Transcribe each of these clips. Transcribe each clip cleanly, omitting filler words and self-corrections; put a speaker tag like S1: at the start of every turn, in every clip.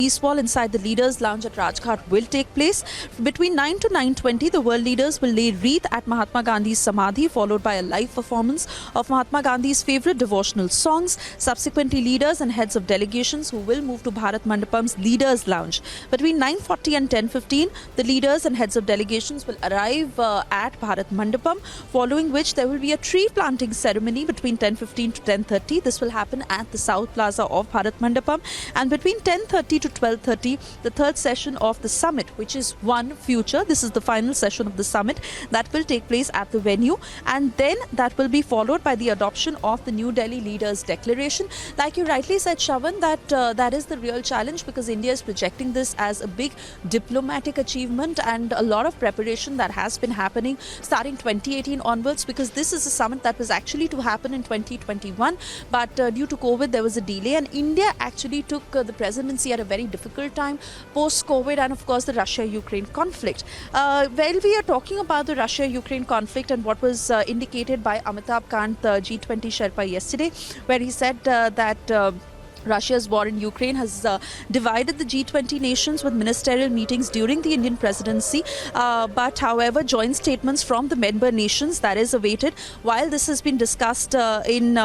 S1: peace wall inside the Leaders' Lounge at Rajghat will take place. Between 9 to 9:20, the world leaders will lay wreath at Mahatma Gandhi's Samadhi, followed by a live performance of Mahatma Gandhi's favourite devotional songs. Subsequently, leaders and heads of delegations who will move to Bharat Mandapam's Leaders' Lounge. Between 9:40 and 10:15, the leaders and heads of delegations will arrive at Bharat Mandapam, following which there will be a tree planting ceremony between 10:15 to 10:30. This will happen at the South Plaza of Bharat Mandapam. And between 10:30 to 12:30, the third session of the summit, which is One Future. This is the final session of the summit that will take place at the venue, and then that will be followed by the adoption of the New Delhi Leaders' Declaration. Like you rightly said, Shravan, that is the real challenge, because India is projecting this as a big diplomatic achievement, and a lot of preparation that has been happening starting 2018 onwards, because this is a summit that was actually to happen in 2021, but due to COVID there was a delay, and India actually took the presidency at a very difficult time post-COVID, and of course the Russia-Ukraine conflict. While we are talking about the Russia-Ukraine conflict and what was indicated by Amitabh Kant, the G20 Sherpa yesterday, where he said that Russia's war in Ukraine has divided the G20 nations with ministerial meetings during the Indian presidency. But however, joint statements from the member nations, that is awaited. While this has been discussed in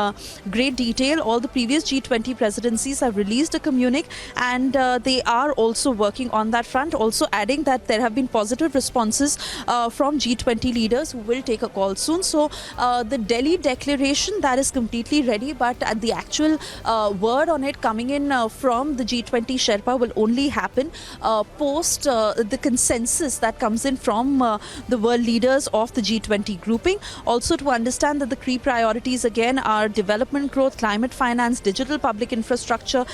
S1: great detail, all the previous G20 presidencies have released a communique, and they are also working on that front, also adding that there have been positive responses from G20 leaders who will take a call soon. So the Delhi declaration, that is completely ready, but at the actual word on it coming in from the G20 Sherpa will only happen post the consensus that comes in from the world leaders of the G20 grouping. Also, to understand that the key priorities again are development growth, climate finance, digital public infrastructure,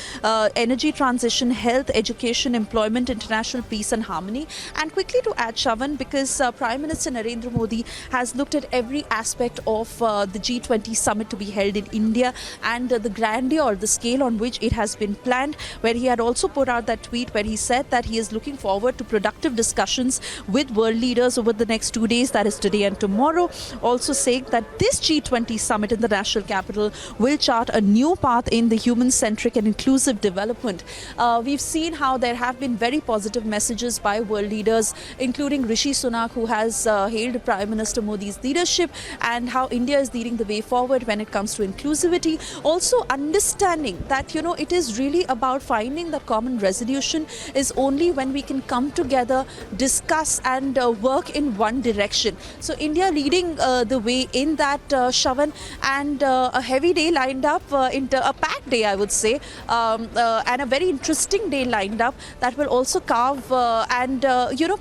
S1: energy transition, health, education, employment, international peace and harmony. And quickly to add, Shravan, because Prime Minister Narendra Modi has looked at every aspect of the G20 summit to be held in India, and the grandeur, the scale on which it has been planned, where he had also put out that tweet where he said that he is looking forward to productive discussions with world leaders over the next 2 days, that is today and tomorrow. Also saying that this G20 summit in the national capital will chart a new path in the human-centric and inclusive development. We've seen how there have been very positive messages by world leaders, including Rishi Sunak, who has hailed Prime Minister Modi's leadership, and how India is leading the way forward when it comes to inclusivity. Also understanding that it is really about finding that common resolution is only when we can come together, discuss and work in one direction. So India leading the way in that, Shravan, and a heavy day lined up, a packed day I would say, and a very interesting day lined up that will also carve and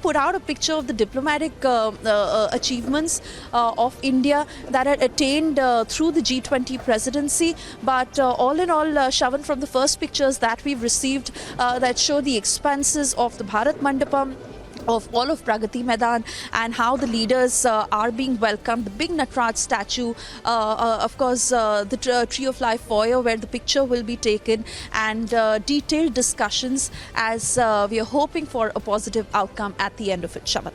S1: put out a picture of the diplomatic achievements of India that are attained through the G20 presidency. But all in all, Shravan, from the first pictures that we've received that show the expanses of the Bharat Mandapam, of all of Pragati Maidan, and how the leaders are being welcomed. The big Natraj statue, of course, the Tree of Life foyer where the picture will be taken, and detailed discussions as we are hoping for a positive outcome at the end of it, Shravan.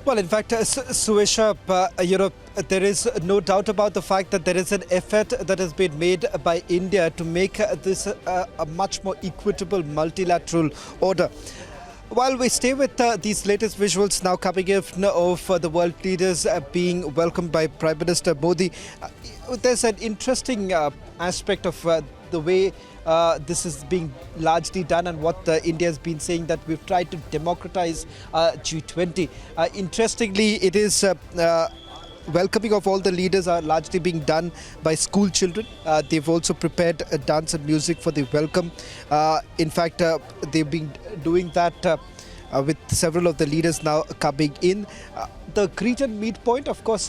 S2: Well, in fact, Suesha, there is no doubt about the fact that there is an effort that has been made by India to make this a much more equitable multilateral order. While we stay with these latest visuals now coming in of the world leaders being welcomed by Prime Minister Modi, there's an interesting aspect of the way this is being largely done, and what India has been saying, that we've tried to democratize G20. Interestingly, it is welcoming of all the leaders are largely being done by school children. They've also prepared dance and music for the welcome. In fact, they've been doing that with several of the leaders now coming in. The greet and meet point, of course,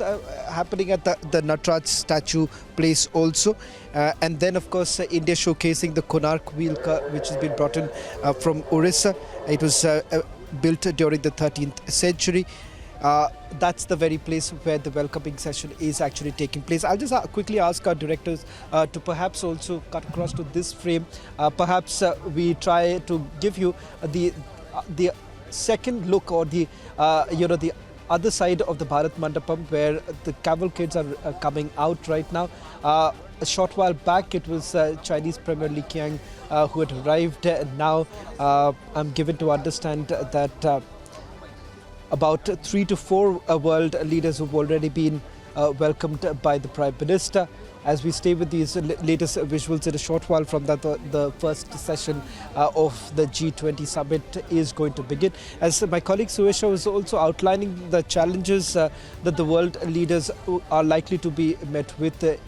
S2: happening at the Natraj statue place also. And then, of course, India showcasing the Konark wheel, which has been brought in from Orissa. It was built during the 13th century. That's the very place where the welcoming session is actually taking place. I'll just quickly ask our directors to perhaps also cut across to this frame. Perhaps we try to give you the second look, or the the other side of the Bharat Mandapam, where the cavalcades are coming out right now. a short while back, it was Chinese Premier Li Qiang who had arrived. Now I'm given to understand that about 3 to 4 world leaders who've already been welcomed by the Prime Minister. As we stay with these latest visuals in a short while from that, the first session of the G20 Summit is going to begin. As my colleague Suesha was also outlining the challenges that the world leaders are likely to be met with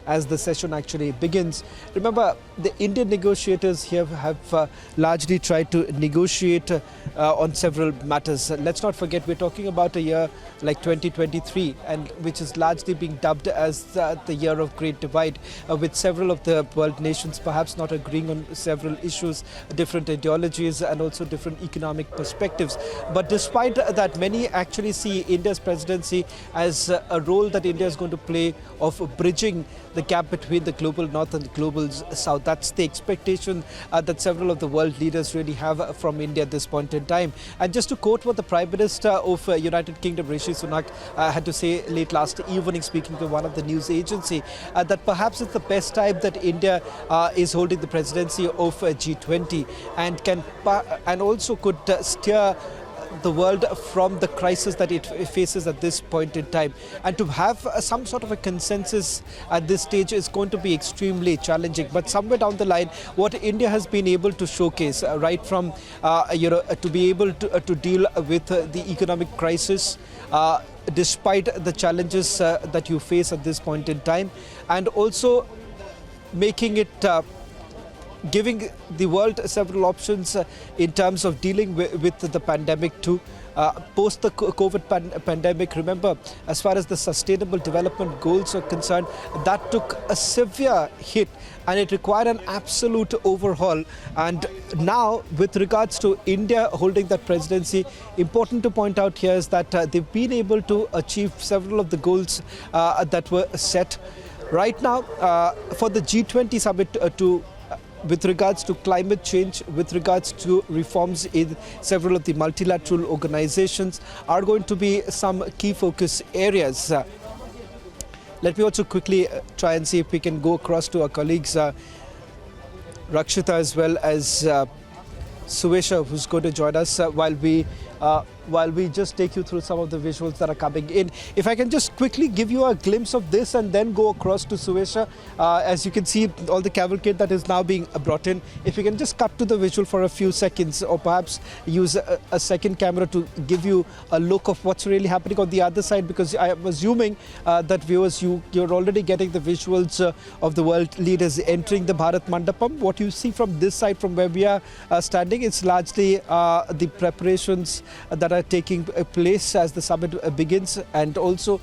S2: as the session actually begins. Remember, the Indian negotiators here have largely tried to negotiate on several matters. Let's not forget, we're talking about a year like 2023, and which is largely being dubbed as the year of Great Divide, with several of the world nations perhaps not agreeing on several issues, different ideologies and also different economic perspectives. But despite that, many actually see India's presidency as a role that India is going to play of bridging the gap between the global north and the global south. That's the expectation that several of the world leaders really have from India at this point in time. And just to quote what the Prime Minister of United Kingdom, Rishi Sunak, had to say late last evening, speaking to one of the news agency, that perhaps it's the best time that India is holding the presidency of G20 and also could steer the world from the crisis that it faces at this point in time. And to have some sort of a consensus at this stage is going to be extremely challenging. But somewhere down the line, what India has been able to showcase, right from to be able to deal with the economic crisis, despite the challenges that you face at this point in time, and also making it giving the world several options in terms of dealing with the pandemic too. Post the COVID pandemic, remember, as far as the sustainable development goals are concerned, that took a severe hit and it required an absolute overhaul. And now, with regards to India holding that presidency, important to point out here is that they've been able to achieve several of the goals that were set. Right now, for the G20 summit with regards to climate change, with regards to reforms in several of the multilateral organizations, are going to be some key focus areas. Let me also quickly try and see if we can go across to our colleagues Rakshita as well as Suesha, who's going to join us while we just take you through some of the visuals that are coming in. If I can just quickly give you a glimpse of this and then go across to Suesha. As you can see, all the cavalcade that is now being brought in. If you can just cut to the visual for a few seconds, or perhaps use a second camera to give you a look of what's really happening on the other side, because I am assuming that viewers, you're already getting the visuals of the world leaders entering the Bharat Mandapam. What you see from this side, from where we are standing, it's largely the preparations that are taking place as the summit begins. And also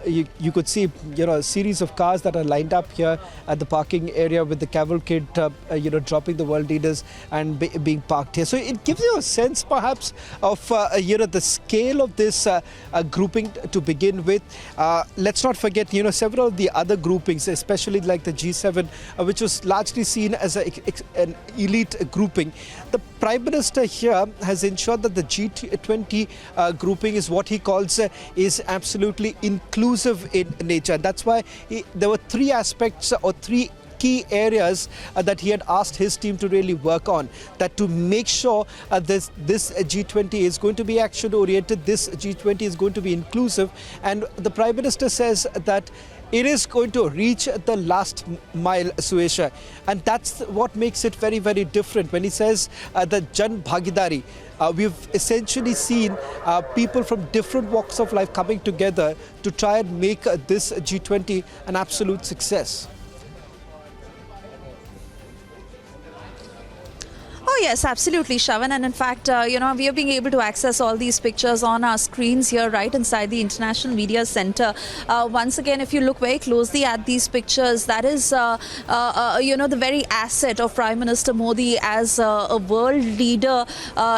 S2: you could see a series of cars that are lined up here at the parking area with the cavalcade dropping the world leaders and being parked here. So it gives you a sense perhaps of the scale of this grouping to begin with. Let's not forget several of the other groupings, especially like the G7, which was largely seen as an elite grouping. The Prime Minister here has ensured that the G20 grouping is what he calls is absolutely inclusive in nature. That's why there were three aspects or three key areas that he had asked his team to really work on, that to make sure this G20 is going to be action oriented, this G20 is going to be inclusive. And the Prime Minister says that it is going to reach the last mile, Suesha. And that's what makes it very, very different. When he says the Jan Bhagidari, we've essentially seen people from different walks of life coming together to try and make this G20 an absolute success.
S1: Oh yes, absolutely, Shravan. And in fact, we are being able to access all these pictures on our screens here right inside the International Media Center. Once again, if you look very closely at these pictures, that is, the very asset of Prime Minister Modi as a world leader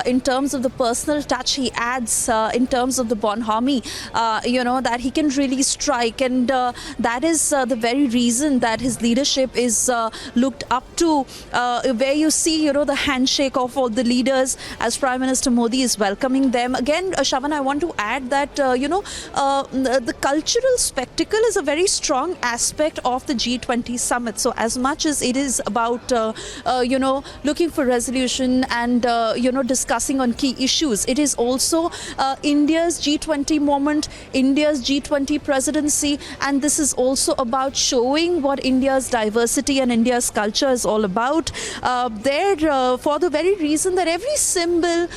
S1: in terms of the personal touch he adds, in terms of the bonhomie, that he can really strike. And that is the very reason that his leadership is looked up to, where you see, the hand handshake of all the leaders as Prime Minister Modi is welcoming them. Again, Shravan, I want to add that, the cultural spectacle is a very strong aspect of the G20 Summit. So as much as it is about, looking for resolution and, discussing on key issues, it is also India's G20 moment, India's G20 presidency, and this is also about showing what India's diversity and India's culture is all about. For the very reason that every symbol,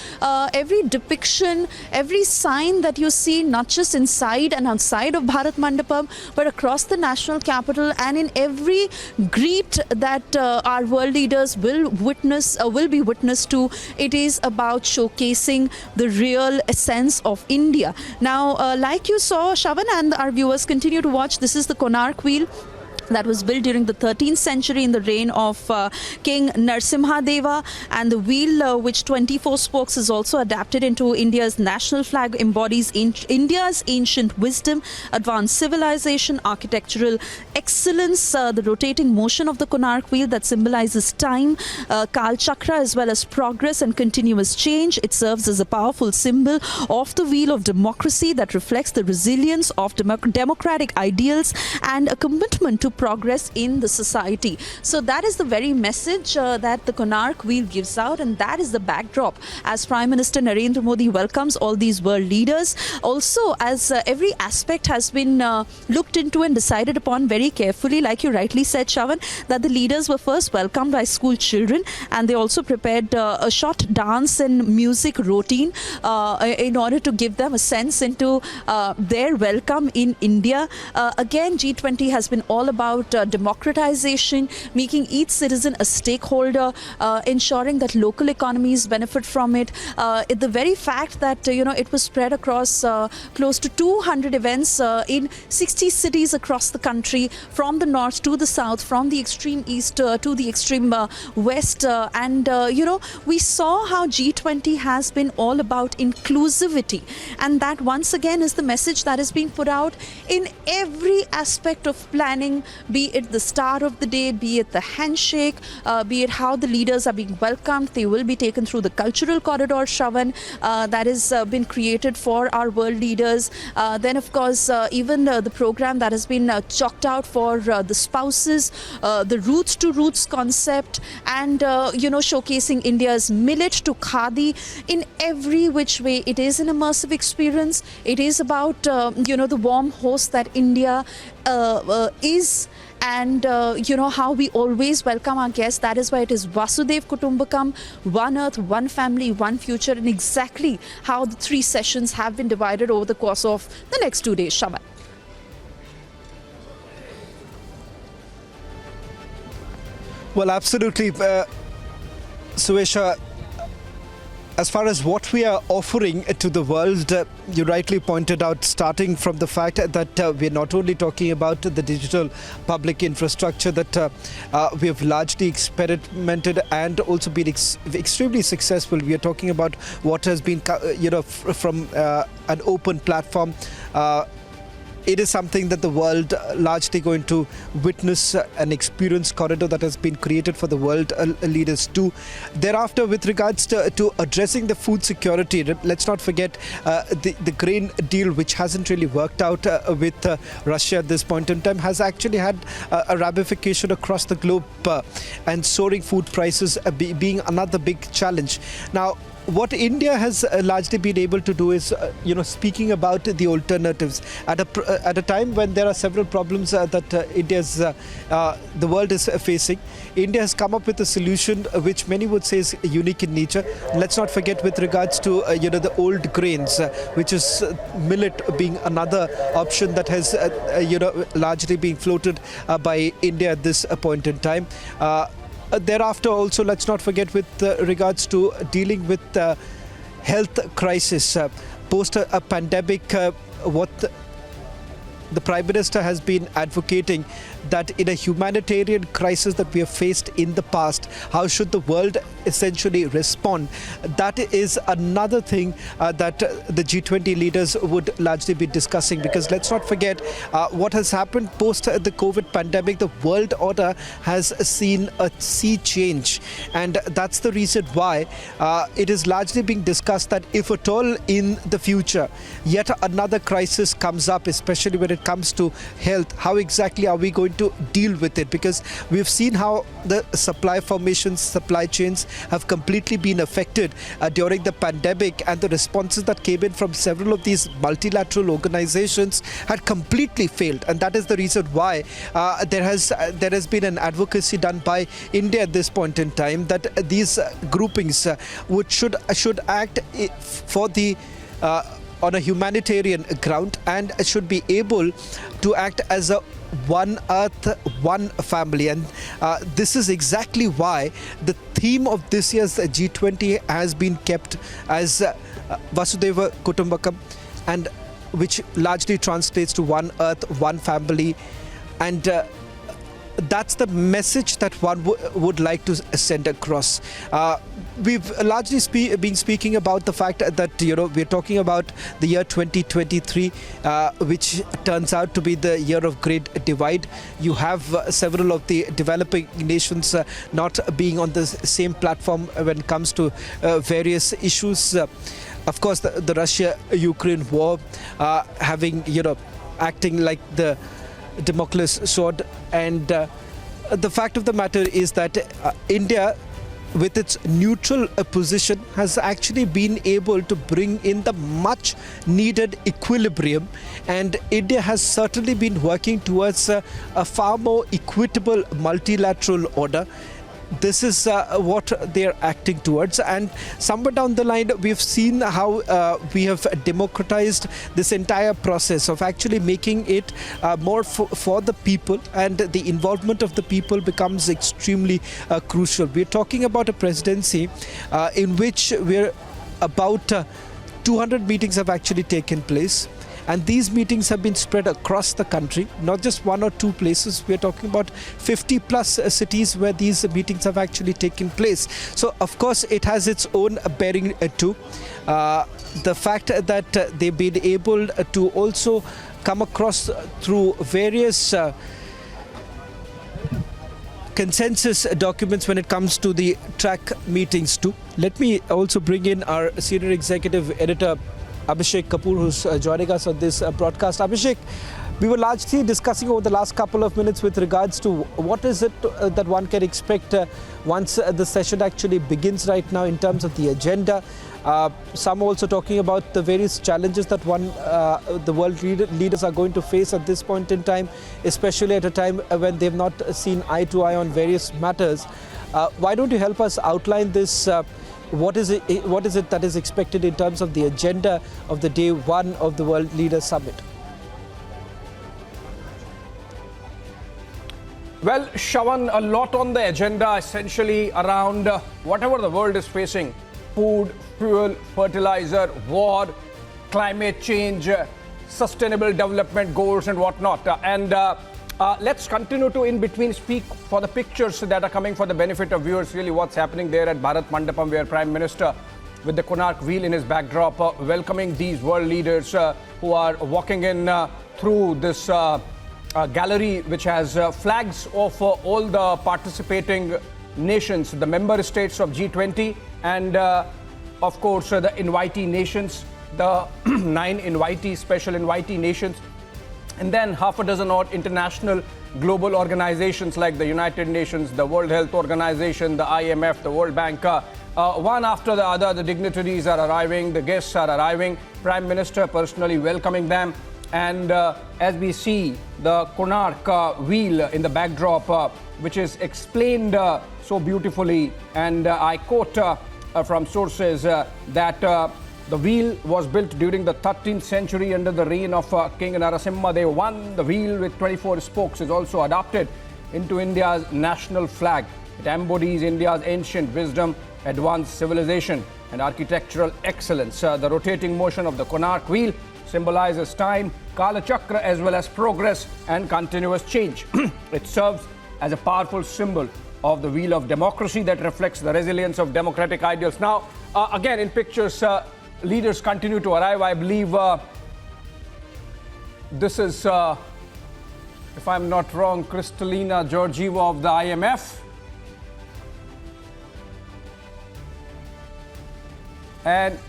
S1: every depiction, every sign that you see, not just inside and outside of Bharat Mandapam, but across the national capital and in every greet that our world leaders will be witness to, it is about showcasing the real essence of India. Now, like you saw, Shravan, and our viewers continue to watch, this is the Konark Wheel that was built during the 13th century in the reign of King Narsimha Deva, and the wheel, which 24 spokes, is also adapted into India's national flag, embodies India's ancient wisdom, advanced civilization, architectural excellence. The rotating motion of the Konark wheel that symbolizes time, Kal Chakra, as well as progress and continuous change. It serves as a powerful symbol of the wheel of democracy that reflects the resilience of democratic ideals and a commitment to progress in the society. So that is the very message that the Konark wheel gives out, and that is the backdrop as Prime Minister Narendra Modi welcomes all these world leaders. Also, as every aspect has been looked into and decided upon very carefully, like you rightly said, Shravan, that the leaders were first welcomed by school children, and they also prepared a short dance and music routine in order to give them a sense into their welcome in India. Again, G20 has been all about democratization, making each citizen a stakeholder, ensuring that local economies benefit from it. The very fact that it was spread across close to 200 events in 60 cities across the country, from the north to the south, from the extreme east to the extreme west, and we saw how G20 has been all about inclusivity, and that once again is the message that is being put out in every aspect of planning, be it the start of the day, be it the handshake, be it how the leaders are being welcomed. They will be taken through the cultural corridor, Shravan, that has been created for our world leaders. Then, of course, even the program that has been chalked out for the spouses, the roots to roots concept, and, showcasing India's millet to khadi in every which way. It is an immersive experience. It is about, the warm host that India is, and how we always welcome our guests. That is why it is Vasudev Kutumbakam, one earth, one family, one future, and exactly how the three sessions have been divided over the course of the next 2 days, Shravan.
S2: Well, absolutely, Suesha. As far as what we are offering to the world, you rightly pointed out, starting from the fact that we're not only talking about the digital public infrastructure that we have largely experimented and also been extremely successful. We are talking about what has been, from an open platform. It is something that the world largely going to witness, an experience corridor that has been created for the world leaders too. Thereafter, with regards to addressing the food security, let's not forget the grain deal, which hasn't really worked out with Russia at this point in time, has actually had a ramification across the globe, and soaring food prices being another big challenge. Now, what India has largely been able to do is, speaking about the alternatives at a time when there are several problems that the world is facing. India has come up with a solution which many would say is unique in nature. Let's not forget with regards to the old grains, which is millet being another option that has largely been floated by India at this point in time. Thereafter, also, let's not forget with regards to dealing with health crisis post a pandemic, what the Prime Minister has been advocating, that in a humanitarian crisis that we have faced in the past, how should the world essentially respond. That is another thing that the G20 leaders would largely be discussing, because let's not forget what has happened post the COVID pandemic. The world order has seen a sea change, and that's the reason why it is largely being discussed that if at all in the future yet another crisis comes up, especially when it comes to health, how exactly are we going to deal with it? Because we've seen how the supply formations, supply chains have completely been affected during the pandemic, and the responses that came in from several of these multilateral organizations had completely failed. And that is the reason why there has been an advocacy done by India at this point in time that these groupings should act for the on a humanitarian ground, and should be able to act as a one earth, one family. And this is exactly why the theme of this year's G20 has been kept as Vasudhaiva Kutumbakam, and which largely translates to one earth, one family. And that's the message that one would like to send across. We've largely been speaking about the fact that we're talking about the year 2023, which turns out to be the year of great divide. You have several of the developing nations not being on the same platform when it comes to various issues. Of course, the Russia-Ukraine war having acting like the Damocles sword, and the fact of the matter is that India, with its neutral position, has actually been able to bring in the much needed equilibrium, and India has certainly been working towards a far more equitable multilateral order. This is what they're acting towards, and somewhere down the line we've seen how we have democratized this entire process of actually making it more for the people, and the involvement of the people becomes extremely crucial. We're talking about a presidency in which we're about 200 meetings have actually taken place. And these meetings have been spread across the country, not just one or two places. We're talking about 50 plus cities where these meetings have actually taken place. So, of course, it has its own bearing too. The fact that they've been able to also come across through various consensus documents when it comes to the track meetings too. Let me also bring in our senior executive editor, Abhishek Kapoor, who's joining us on this broadcast. Abhishek, we were largely discussing over the last couple of minutes with regards to what is it that one can expect once the session actually begins right now in terms of the agenda. Some also talking about the various challenges that the world leaders are going to face at this point in time, especially at a time when they've not seen eye to eye on various matters. Why don't you help us outline this? What is it that is expected in terms of the agenda of the day one of the World Leaders Summit?
S3: Well, Shawan, a lot on the agenda, essentially around whatever the world is facing: food, fuel, fertilizer, war, climate change, sustainable development goals and whatnot. Let's continue to, in between, speak for the pictures that are coming for the benefit of viewers, really what's happening there at Bharat Mandapam, where Prime Minister, with the Konark wheel in his backdrop, welcoming these world leaders who are walking in through this gallery, which has flags of all the participating nations, the member states of G20, and of course the invitee nations, the 9 special invitee nations. And then half a dozen odd international global organizations like the United Nations, the World Health Organization, the IMF, the World Bank. One after the other, the dignitaries are arriving, the guests are arriving, Prime Minister personally welcoming them. And as we see the Konark wheel in the backdrop, which is explained so beautifully, and I quote from sources that the wheel was built during the 13th century under the reign of King Narasimha Dev I. The wheel with 24 spokes is also adopted into India's national flag. It embodies India's ancient wisdom, advanced civilization, and architectural excellence. The rotating motion of the Konark wheel symbolizes time, Kala Chakra, as well as progress and continuous change. It serves as a powerful symbol of the wheel of democracy that reflects the resilience of democratic ideals. Now, again, in pictures, leaders continue to arrive. I believe this is, if I'm not wrong, Kristalina Georgieva of the IMF. And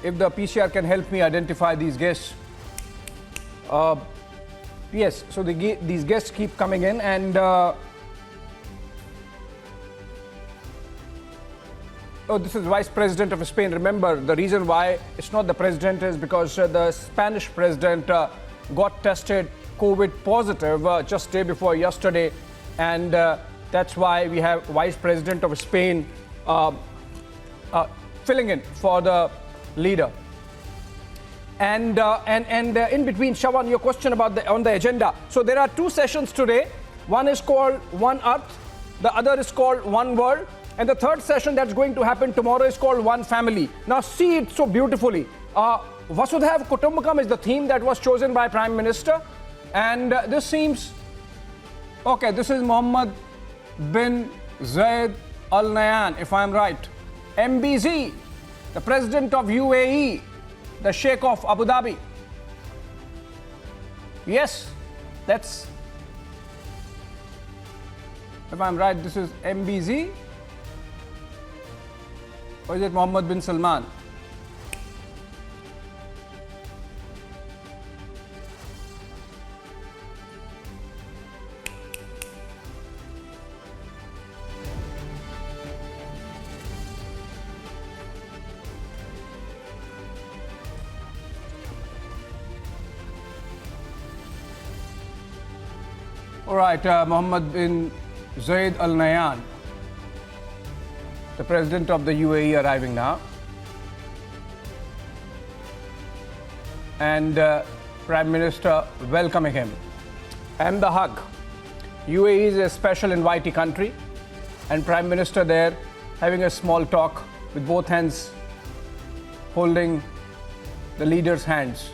S3: if the PCR can help me identify these guests. Yes, so these guests keep coming in, and oh, this is Vice President of Spain. Remember, the reason why it's not the president is because the Spanish president got tested COVID positive just day before yesterday, and that's why we have Vice President of Spain filling in for the leader. And in between, Shravan, your question about on the agenda. So there are two sessions today. One is called One Earth, the other is called One World, and the third session that's going to happen tomorrow is called One Family. Now see it so beautifully. Vasudhaiv Kutumbakam is the theme that was chosen by Prime Minister, and this seems okay. This is Mohammed bin Zayed Al Nahyan, if I'm right. MBZ, the President of UAE, the Sheikh of Abu Dhabi. Yes, that's, if I'm right, this is MBZ, or is it Mohammed bin Salman? All right, Mohammed bin Zayed Al Nahyan, the President of the UAE, arriving now. And Prime Minister welcoming him. And the hug. UAE is a special invitee country, and Prime Minister there having a small talk with both hands holding the leader's hands.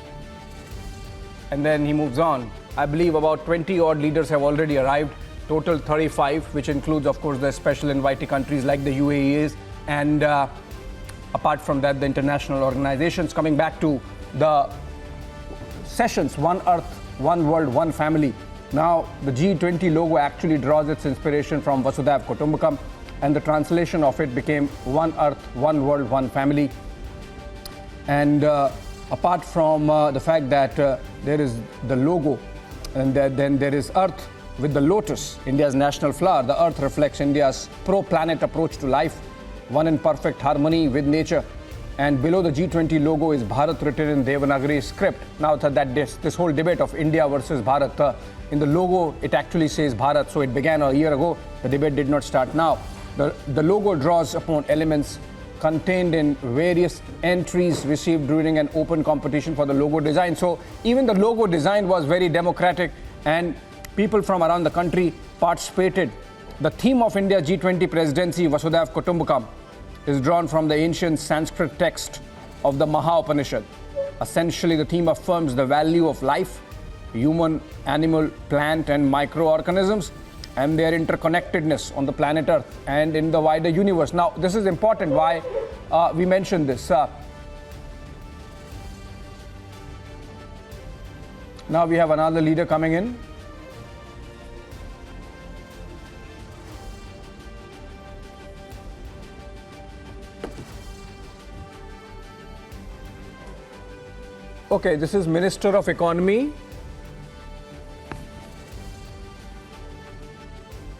S3: And then he moves on. I believe about 20 odd leaders have already arrived, total 35, which includes, of course, the special invitee countries like the UAE is, and apart from that, the international organizations. Coming back to the sessions, One Earth, One World, One Family. Now, the G20 logo actually draws its inspiration from Vasudhaiv Kutumbakam, and the translation of it became One Earth, One World, One Family. And apart from the fact that there is the logo, and then there is Earth with the lotus, India's national flower. The Earth reflects India's pro-planet approach to life, one in perfect harmony with nature. And below the G20 logo is Bharat written in Devanagari script. Now that this whole debate of India versus Bharat, in the logo it actually says Bharat, so it began a year ago. The debate did not start now. The logo draws upon elements contained in various entries received during an open competition for the logo design. So even the logo design was very democratic, and people from around the country participated. The theme of India G20 presidency, Vasudhaiv Kutumbakam, is drawn from the ancient Sanskrit text of the Maha Upanishad. Essentially, the theme affirms the value of life, human, animal, plant, and microorganisms, and their interconnectedness on the planet Earth and in the wider universe. Now, this is important why we mentioned this. Now we have another leader coming in. Okay, this is Minister of Economy,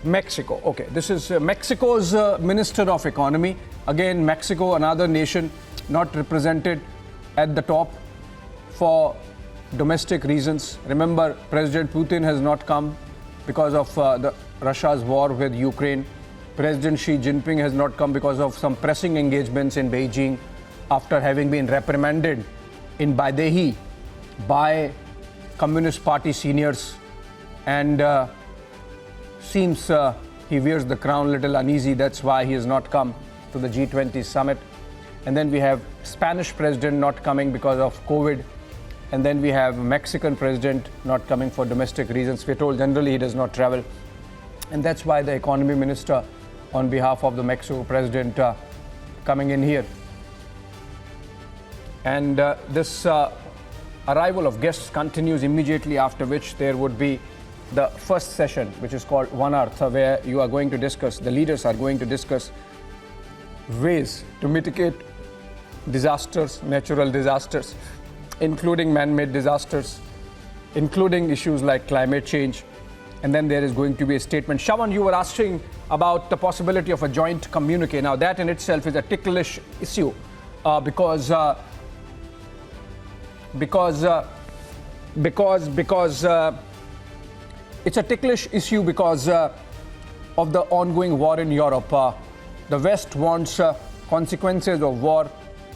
S3: Mexico. Okay, this is Mexico's Minister of Economy. Again, Mexico, another nation not represented at the top for domestic reasons. Remember, President Putin has not come because of Russia's war with Ukraine. President Xi Jinping has not come because of some pressing engagements in Beijing after having been reprimanded in Baidehi by Communist Party seniors, and seems he wears the crown a little uneasy. That's why he has not come to the G20 Summit. And then we have Spanish president not coming because of COVID. And then we have Mexican president not coming for domestic reasons. We're told generally he does not travel. And that's why the economy minister on behalf of the Mexico president coming in here. And this arrival of guests continues immediately, after which there would be the first session, which is called One Earth, where you are going to discuss, the leaders are going to discuss ways to mitigate disasters, natural disasters, including man-made disasters, including issues like climate change. And then there is going to be a statement. Shawan, you were asking about the possibility of a joint communique. Now that in itself is a ticklish issue because it's a ticklish issue because of the ongoing war in Europe. The West wants consequences of war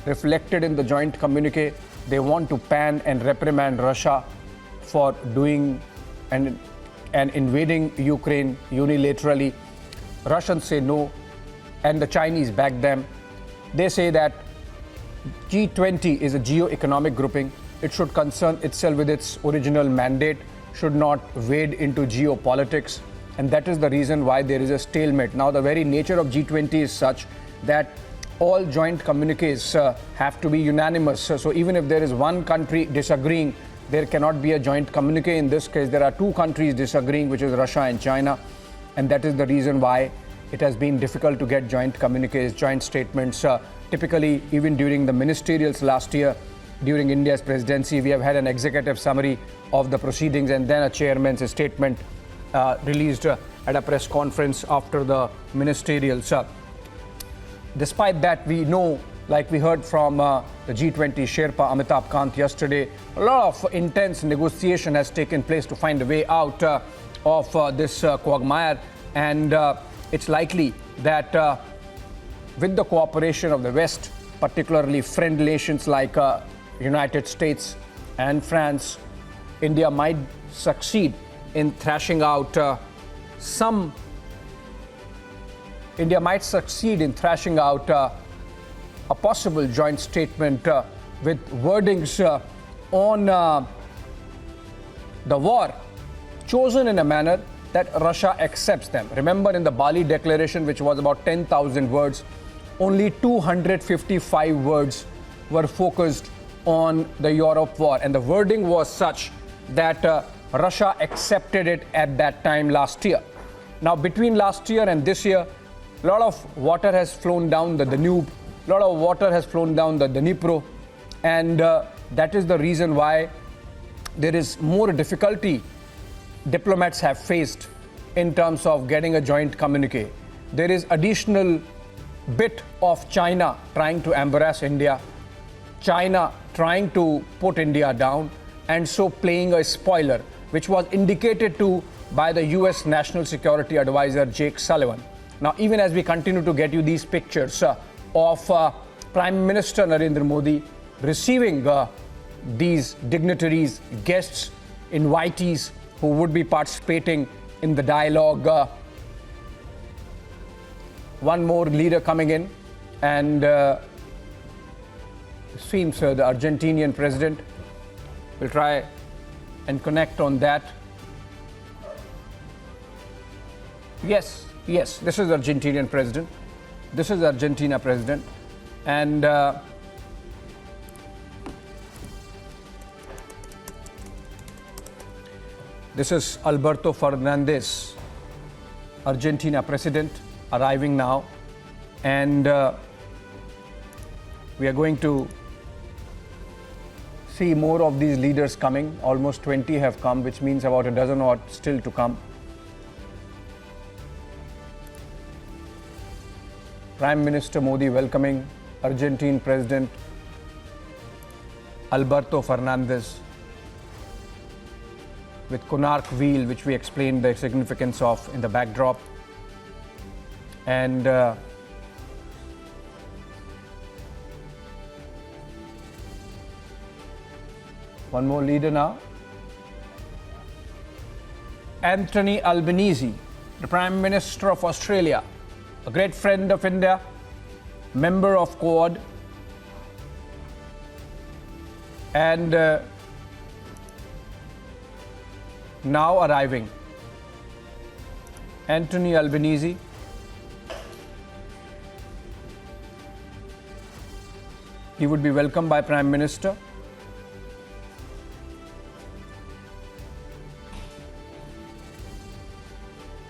S3: reflected in the joint communique. They want to ban and reprimand Russia for doing and invading Ukraine unilaterally. Russians say no, and the Chinese back them. They say that G20 is a geo-economic grouping. It should concern itself with its original mandate, should not wade into geopolitics, and that is the reason why there is a stalemate. Now, the very nature of G20 is such that all joint communiques have to be unanimous. So even if there is one country disagreeing, there cannot be a joint communique. In this case, there are two countries disagreeing, which is Russia and China, and that is the reason why it has been difficult to get joint communiques, joint statements. Typically, even during the ministerials last year, during India's presidency, we have had an executive summary of the proceedings and then a chairman's statement released at a press conference after the ministerials. Despite that, we know, like we heard from the G20 Sherpa Amitabh Kant yesterday, a lot of intense negotiation has taken place to find a way out of this quagmire, and it's likely that with the cooperation of the West, particularly friend nations like United States and France, India might succeed in thrashing out a possible joint statement with wordings on the war chosen in a manner that Russia accepts them. Remember, in the Bali Declaration, which was about 10,000 words, only 255 words were focused on the Europe war, and the wording was such that Russia accepted it at that time last year. Now, between last year and this year, a lot of water has flown down the Danube, a lot of water has flown down the Dnipro, and that is the reason why there is more difficulty diplomats have faced in terms of getting a joint communique. There is additional bit of China trying to embarrass India, China trying to put India down, and so playing a spoiler, which was indicated to by the US National Security Advisor Jake Sullivan. Now, even as we continue to get you these pictures of Prime Minister Narendra Modi receiving these dignitaries, guests, invitees who would be participating in the dialogue. One more leader coming in, and seems the Argentinian president will try and connect on that. Yes, this is Argentinian president. This is Argentina president, and this is Alberto Fernandez, Argentina president, arriving now, and we are going to see more of these leaders coming. Almost 20 have come, which means about a dozen odd still to come. Prime Minister Modi welcoming Argentine President Alberto Fernandez with Konark wheel, which we explained the significance of in the backdrop. And one more leader now. Anthony Albanese, the Prime Minister of Australia, a great friend of India, member of Quad, and now arriving. Anthony Albanese, he would be welcomed by Prime Minister.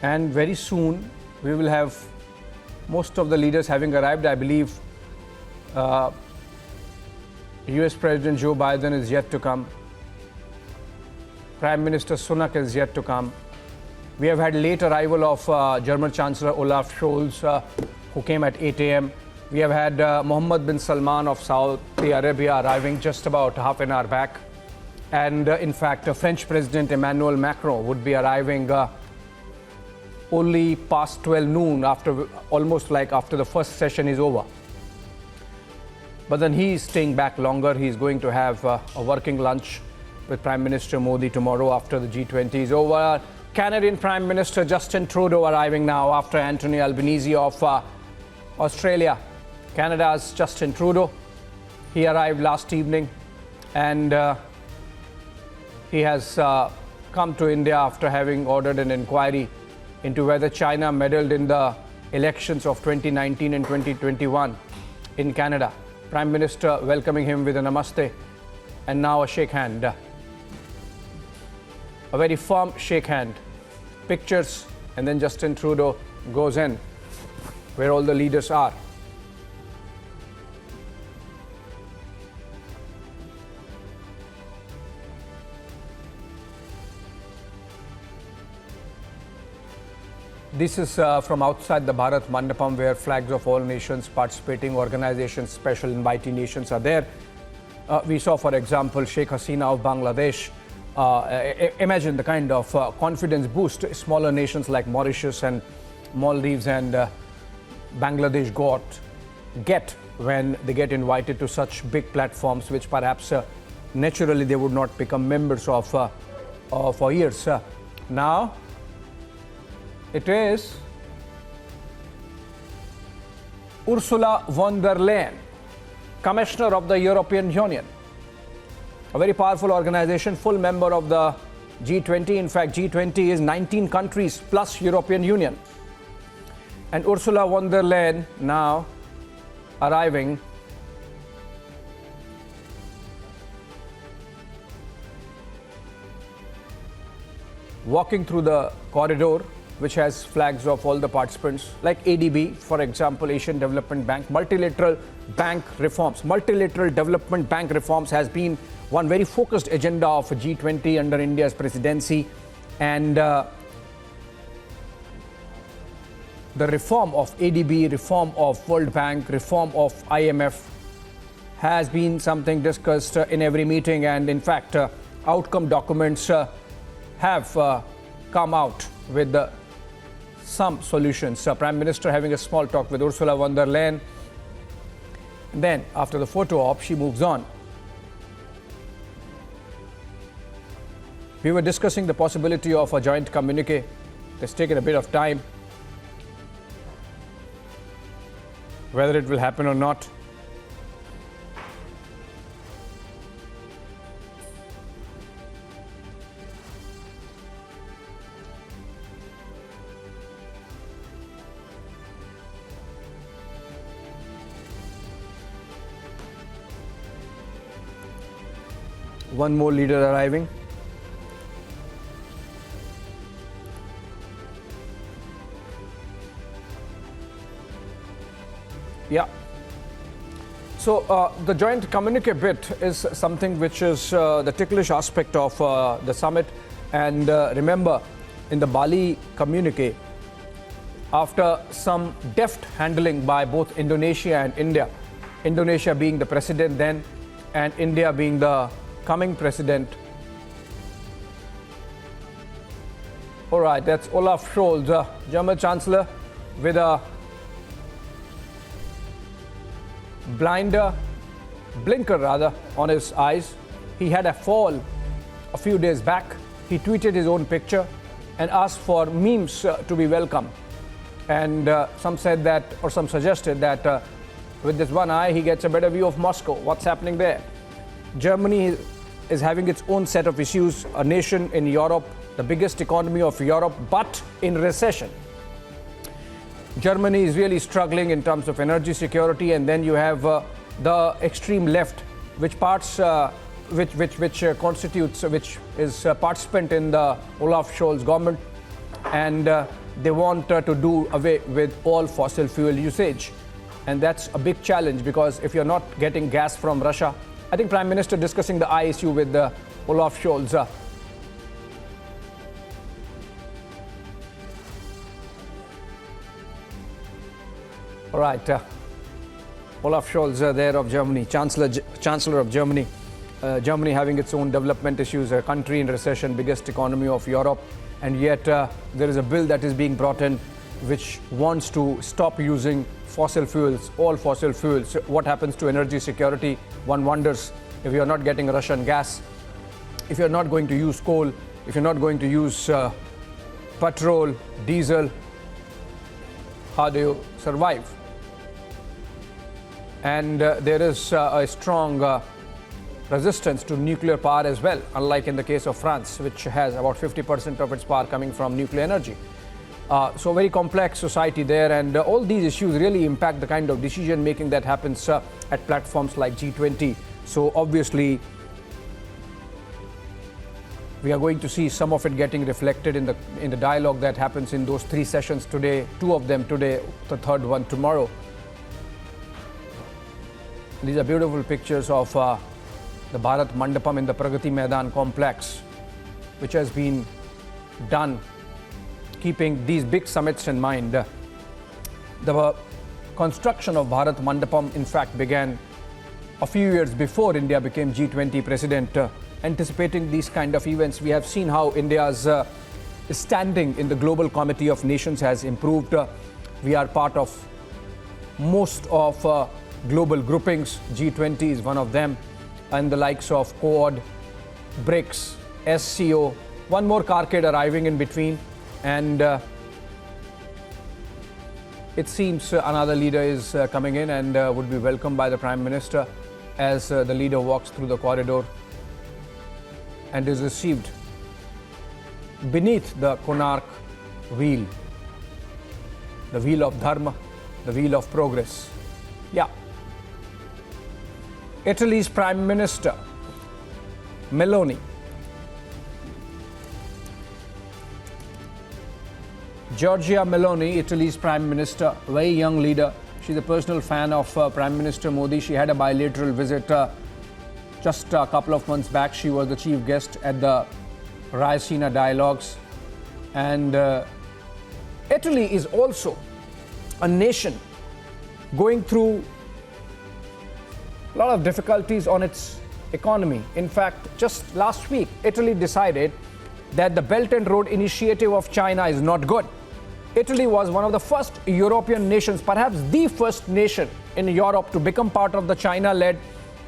S3: And very soon we will have most of the leaders having arrived. I believe US President Joe Biden is yet to come. Prime Minister Sunak is yet to come. We have had late arrival of German Chancellor Olaf Scholz, who came at 8 a.m. We have had Mohammed bin Salman of Saudi Arabia arriving just about half an hour back. And in fact, French President Emmanuel Macron would be arriving only past 12 noon, after almost like after the first session is over. But then he is staying back longer. He is going to have a working lunch with Prime Minister Modi tomorrow after the G20 is over. Canadian Prime Minister Justin Trudeau arriving now after Anthony Albanese of Australia. Canada's Justin Trudeau, he arrived last evening, and he has come to India after having ordered an inquiry into whether China meddled in the elections of 2019 and 2021 in Canada. Prime Minister welcoming him with a namaste and now a shake hand. A very firm shake hand. Pictures, and then Justin Trudeau goes in where all the leaders are. This is from outside the Bharat Mandapam, where flags of all nations, participating organizations, special invitee nations are there. We saw, for example, Sheikh Hasina of Bangladesh. Imagine the kind of confidence boost smaller nations like Mauritius and Maldives and Bangladesh get when they get invited to such big platforms, which perhaps naturally they would not become members of for years. Now, it is Ursula von der Leyen, Commissioner of the European Union, a very powerful organization, full member of the G20. In fact, G20 is 19 countries plus European Union. And Ursula von der Leyen now arriving walking through the corridor, which has flags of all the participants, like ADB, for example, Asian Development Bank. Multilateral bank reforms, multilateral development bank reforms has been one very focused agenda of G20 under India's presidency. And the reform of ADB, reform of World Bank, reform of IMF has been something discussed in every meeting. And in fact, outcome documents have come out with some solutions. Prime Minister having a small talk with Ursula von der Leyen. Then, after the photo op, she moves on. We were discussing the possibility of a joint communique. It's taken a bit of time. Whether it will happen or not, one more leader arriving. Yeah. So the joint communique bit is something which is the ticklish aspect of the summit. And remember, in the Bali communique, after some deft handling by both Indonesia and India, Indonesia being the president then, and India being the coming president. All right, that's Olaf Scholz, German Chancellor, with a blinker on his eyes. He had a fall a few days back. He tweeted his own picture and asked for memes to be welcome. And some said that, or some suggested that with this one eye, he gets a better view of Moscow. What's happening there? Germany is having its own set of issues, a nation in Europe the biggest economy of Europe, but in recession. Germany is really struggling in terms of energy security, and then you have the extreme left, which is a participant in the Olaf Scholz government, and they want to do away with all fossil fuel usage. And that's a big challenge, because if you're not getting gas from Russia, I think Prime Minister discussing the eye issue with Olaf Scholz. All right, Olaf Scholz there of Germany, Chancellor of Germany. Germany having its own development issues, a country in recession, biggest economy of Europe, and yet there is a bill that is being brought in which wants to stop using fossil fuels, all fossil fuels. What happens to energy security? One wonders, if you're not getting Russian gas, if you're not going to use coal, if you're not going to use petrol, diesel, how do you survive? And there is a strong resistance to nuclear power as well, unlike in the case of France, which has about 50% of its power coming from nuclear energy. So very complex society there, and all these issues really impact the kind of decision making that happens at platforms like G20. So obviously we are going to see some of it getting reflected in the dialogue that happens in those 3 sessions today, 2 of them today, the 3rd one tomorrow. These are beautiful pictures of the Bharat Mandapam in the Pragati Maidan complex, which has been done keeping these big summits in mind. The construction of Bharat Mandapam, in fact, began a few years before India became G20 president. Anticipating these kind of events, we have seen how India's standing in the Global Committee of Nations has improved. We are part of most of global groupings. G20 is one of them, and the likes of Quad, BRICS, SCO, one more carcade arriving in between, and it seems another leader is coming in and would be welcomed by the Prime Minister as the leader walks through the corridor and is received beneath the Konark wheel, the wheel of Dharma, the wheel of progress. Yeah. Italy's Prime Minister, Meloni. Giorgia Meloni, Italy's Prime Minister, very young leader. She's a personal fan of Prime Minister Modi. She had a bilateral visit just a couple of months back. She was the chief guest at the Raisina Dialogues. And Italy is also a nation going through a lot of difficulties on its economy. In fact, just last week, Italy decided that the Belt and Road Initiative of China is not good. Italy was one of the first European nations, perhaps the first nation in Europe to become part of the China-led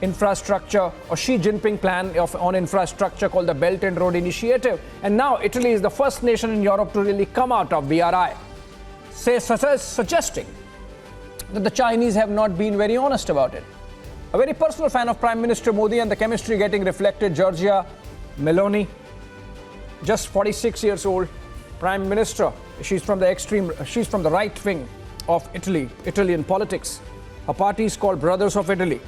S3: infrastructure or Xi Jinping plan on infrastructure called the Belt and Road Initiative. And now Italy is the first nation in Europe to really come out of BRI, suggesting that the Chinese have not been very honest about it. A very personal fan of Prime Minister Modi, and the chemistry getting reflected. Giorgia Meloni, just 46 years old, Prime Minister. She's from the right wing of Italy, Italian politics. Her party is called Brothers of Italy.